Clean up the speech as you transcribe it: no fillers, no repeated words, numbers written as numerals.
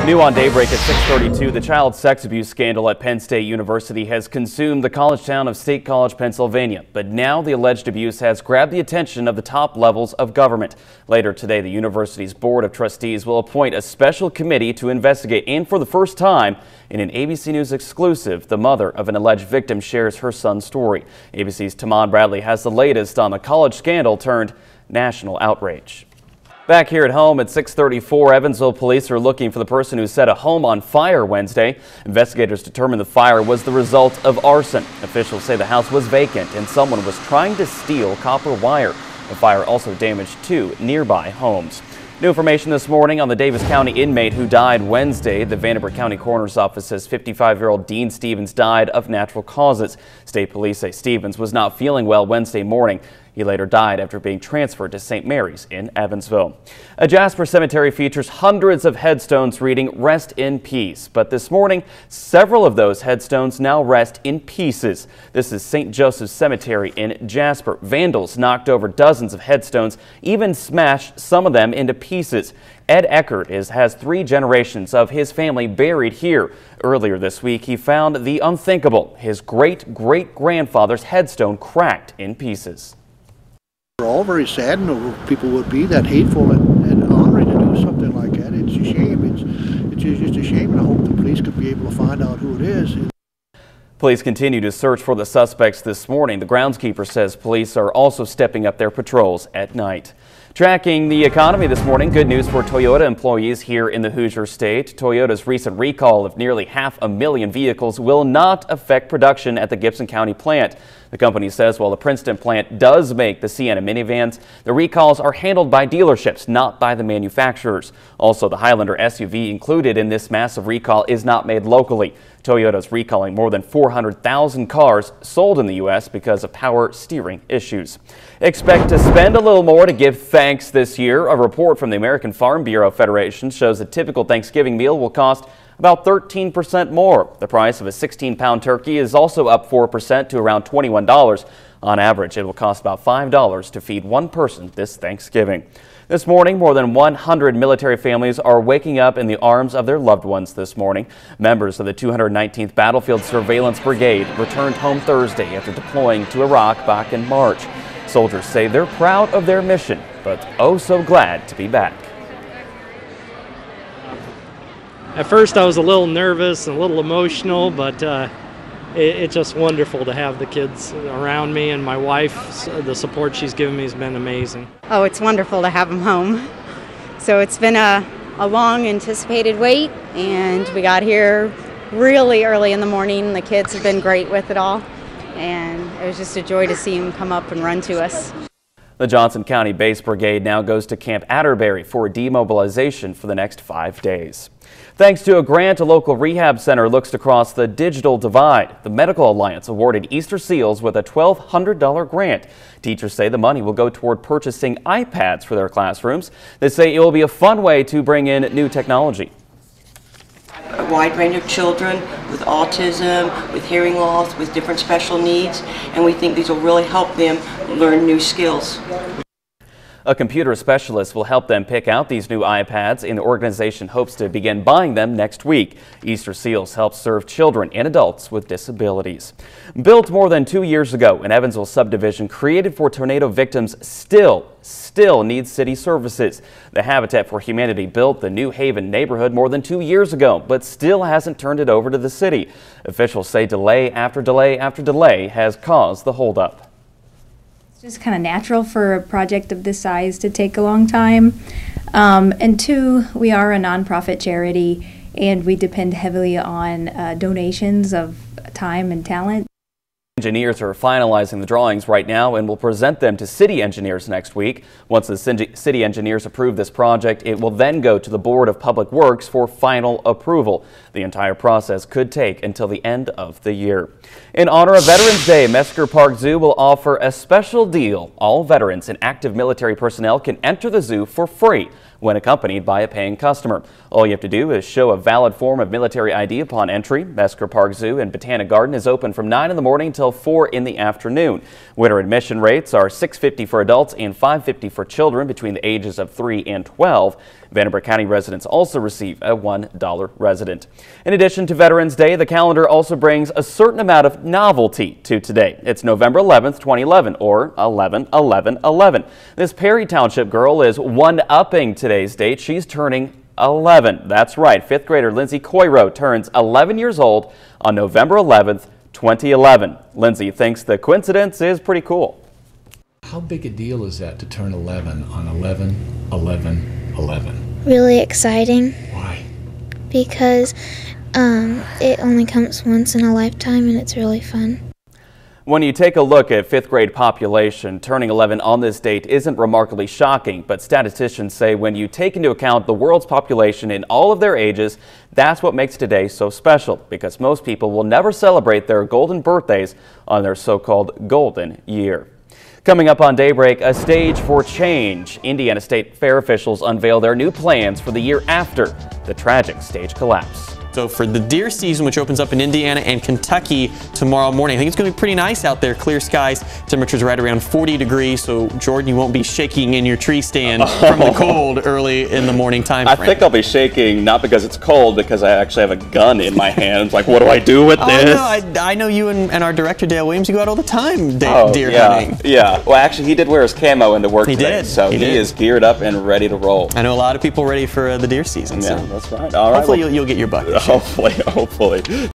New on Daybreak at 6:32, the child sex abuse scandal at Penn State University has consumed the college town of State College, Pennsylvania. But now the alleged abuse has grabbed the attention of the top levels of government. Later today, the university's Board of Trustees will appoint a special committee to investigate. And for the first time in an ABC News exclusive, the mother of an alleged victim shares her son's story. ABC's Tamon Bradley has the latest on the college scandal turned national outrage. Back here at home at 6:34, Evansville police are looking for the person who set a home on fire Wednesday. Investigators determined the fire was the result of arson. Officials say the house was vacant and someone was trying to steal copper wire. The fire also damaged two nearby homes. New information this morning on the Davis County inmate who died Wednesday. The Vandenberge County Coroner's Office says 55-year-old Dean Stevens died of natural causes. State police say Stevens was not feeling well Wednesday morning. He later died after being transferred to St. Mary's in Evansville. A Jasper cemetery features hundreds of headstones reading "Rest in Peace." But this morning, several of those headstones now rest in pieces. This is St. Joseph's Cemetery in Jasper. Vandals knocked over dozens of headstones, even smashed some of them into pieces. Ed Eckert has 3 generations of his family buried here. Earlier this week, he found the unthinkable. His great-great-grandfather's headstone cracked in pieces. We're all very saddened people would be that hateful and honoring to do something like that. It's a shame. It's just a shame, and I hope the police could be able to find out who it is. Police continue to search for the suspects this morning. The groundskeeper says police are also stepping up their patrols at night. Tracking the economy this morning, good news for Toyota employees here in the Hoosier State. Toyota's recent recall of nearly 500,000 vehicles will not affect production at the Gibson County plant. The company says while the Princeton plant does make the Sienna minivans, the recalls are handled by dealerships, not by the manufacturers. Also, the Highlander SUV included in this massive recall is not made locally. Toyota's recalling more than 400,000 cars sold in the U.S. because of power steering issues. Expect to spend a little more to give thanks this year. A report from the American Farm Bureau Federation shows a typical Thanksgiving meal will cost about 13% more. The price of a 16-pound turkey is also up 4% to around $21. On average, it will cost about $5 to feed one person this Thanksgiving. This morning, more than 100 military families are waking up in the arms of their loved ones this morning. Members of the 219th Battlefield Surveillance Brigade returned home Thursday after deploying to Iraq back in March. Soldiers say they're proud of their mission, but oh so glad to be back. At first I was a little nervous and a little emotional, but it's just wonderful to have the kids around me, and my wife, the support she's given me has been amazing. Oh, it's wonderful to have them home. So it's been a long anticipated wait, and we got here really early in the morning. The kids have been great with it all, and it was just a joy to see them come up and run to us. The Johnson County Base Brigade now goes to Camp Atterbury for demobilization for the next 5 days. Thanks to a grant, a local rehab center looks to cross the digital divide. The Medical Alliance awarded Easter Seals with a $1,200 grant. Teachers say the money will go toward purchasing iPads for their classrooms. They say it will be a fun way to bring in new technology. A wide range of children with autism, with hearing loss, with different special needs, and we think these will really help them learn new skills. A computer specialist will help them pick out these new iPads, and the organization hopes to begin buying them next week. Easter Seals help serve children and adults with disabilities. Built more than 2 years ago, an Evansville subdivision created for tornado victims still needs city services. The Habitat for Humanity built the New Haven neighborhood more than 2 years ago, but still hasn't turned it over to the city. Officials say delay after delay after delay has caused the holdup. It's just kind of natural for a project of this size to take a long time. And 2, we are a nonprofit charity, and we depend heavily on donations of time and talent. Engineers are finalizing the drawings right now and will present them to city engineers next week. Once the city engineers approve this project, it will then go to the Board of Public Works for final approval. The entire process could take until the end of the year. In honor of Veterans Day, Mesker Park Zoo will offer a special deal. All veterans and active military personnel can enter the zoo for free when accompanied by a paying customer. All you have to do is show a valid form of military ID upon entry. Mesker Park Zoo and Botanic Garden is open from 9 in the morning till 4 in the afternoon. Winter admission rates are $6.50 for adults and $5.50 for children between the ages of 3 and 12. Vandenberge County residents also receive a $1 resident. In addition to Veterans Day, the calendar also brings a certain amount of novelty to today. It's November 11th, 2011, or 11-11-11. This Perry Township girl is one-upping today's date. She's turning 11. That's right. Fifth grader Lindsay Coiro turns 11 years old on November 11th, 2011. Lindsay thinks the coincidence is pretty cool. How big a deal is that to turn 11 on 11-11-11? Really exciting. Why? Because it only comes once in a lifetime and it's really fun. When you take a look at fifth grade population, turning 11 on this date isn't remarkably shocking, but statisticians say when you take into account the world's population in all of their ages, that's what makes today so special, because most people will never celebrate their golden birthdays on their so-called golden year. Coming up on Daybreak, a stage for change. Indiana State Fair officials unveil their new plans for the year after the tragic stage collapse. So for the deer season, which opens up in Indiana and Kentucky tomorrow morning, I think it's going to be pretty nice out there. Clear skies, temperatures right around 40 degrees. So Jordan, you won't be shaking in your tree stand from the cold early in the morning time frame. I think I'll be shaking not because it's cold, because I actually have a gun in my hands. Like, what do I do with this? No, I know you and our director Dale Williams. You go out all the time deer hunting. Yeah. Well, actually, he did wear his camo into work today, did. so he is geared up and ready to roll. I know a lot of people ready for the deer season. Yeah, so that's right. All right. Hopefully you'll get your buck. Hopefully.